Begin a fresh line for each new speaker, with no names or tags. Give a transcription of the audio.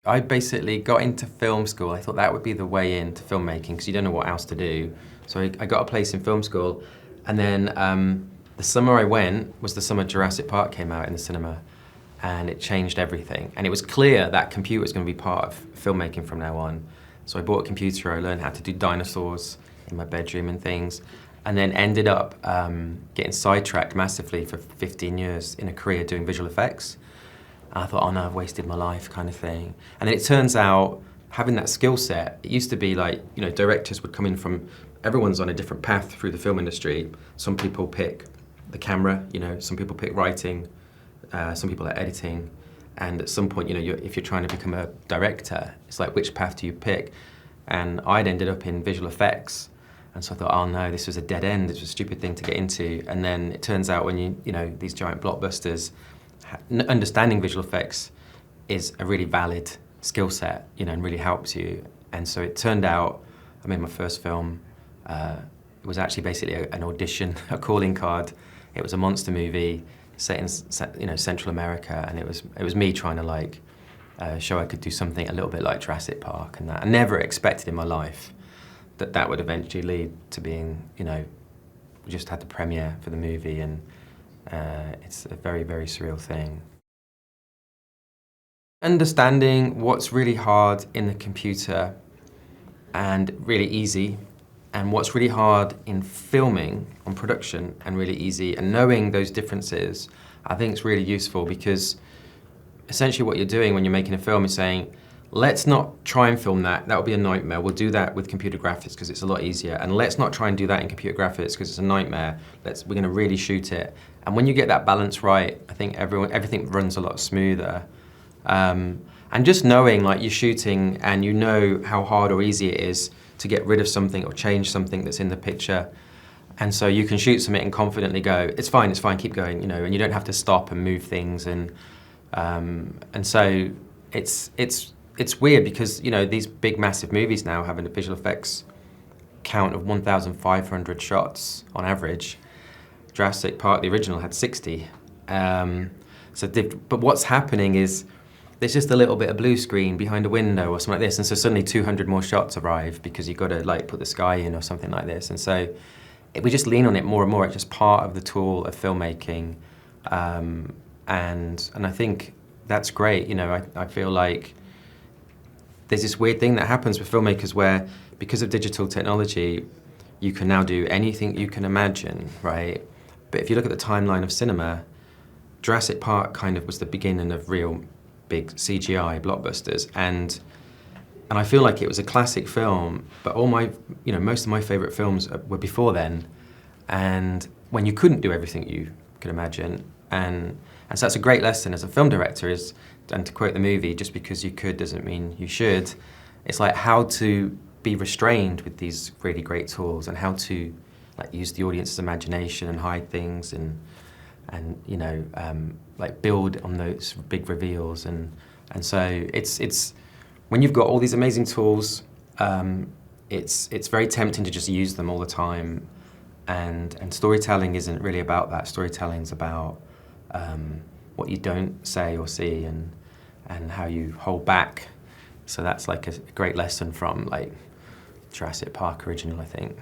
I basically got into film school. I thought that would be the way into filmmaking because you don't know what else to do. So I got a place in film school, and then the summer I went was the summer Jurassic Park came out in the cinema, and it changed everything. And it was clear that computer was going to be part of filmmaking from now on. So I bought a computer, I learned how to do dinosaurs in my bedroom and things, and then ended up getting sidetracked massively for 15 years in a career doing visual effects. And I thought, oh no, I've wasted my life kind of thing. And then it turns out, having that skill set, it used to be like, you know, directors would come in from, everyone's on a different path through the film industry. Some people pick the camera, you know, some people pick writing, some people are editing. And at some point, you know, if you're trying to become a director, it's like, which path do you pick? And I'd ended up in visual effects. And so I thought, oh no, this was a dead end. It was a stupid thing to get into. And then it turns out when you know, these giant blockbusters, understanding visual effects is a really valid skill set, you know, and really helps you. And so it turned out, I made my first film. It was actually basically an audition, a calling card. It was a monster movie set in, you know, Central America, and it was me trying to like show I could do something a little bit like Jurassic Park and that. I never expected in my life that that would eventually lead to being, you know, we just had the premiere for the movie, and it's a very, very surreal thing. Understanding what's really hard in the computer and really easy, and what's really hard in filming, on production, and really easy, and knowing those differences, I think it's really useful because essentially what you're doing when you're making a film is saying, let's not try and film that. That would be a nightmare. We'll do that with computer graphics because it's a lot easier. And let's not try and do that in computer graphics because it's a nightmare. We're going to really shoot it. And when you get that balance right, I think everything runs a lot smoother. And just knowing, like, you're shooting and you know how hard or easy it is to get rid of something or change something that's in the picture. And so you can shoot something and confidently go, it's fine, keep going, you know, and you don't have to stop and move things. And so it's weird because, you know, these big, massive movies now have a visual effects count of 1,500 shots on average. Jurassic Park, the original, had 60. But what's happening is there's just a little bit of blue screen behind a window or something like this, and so suddenly 200 more shots arrive because you've got to like put the sky in or something like this. And so we just lean on it more and more. It's just part of the tool of filmmaking, and I think that's great. You know, I feel like there's this weird thing that happens with filmmakers where, because of digital technology, you can now do anything you can imagine, right? But if you look at the timeline of cinema, Jurassic Park kind of was the beginning of real big CGI blockbusters, and I feel like it was a classic film, but all my, you know, most of my favorite films were before then, and when you couldn't do everything you could imagine, and so that's a great lesson as a film director is, and to quote the movie, just because you could doesn't mean you should. It's like how to be restrained with these really great tools and how to like use the audience's imagination and hide things and you know, like build on those big reveals. And so it's when you've got all these amazing tools, it's very tempting to just use them all the time. And storytelling isn't really about that. Storytelling's about what you don't say or see and how you hold back. So that's like a great lesson from like Jurassic Park original, I think.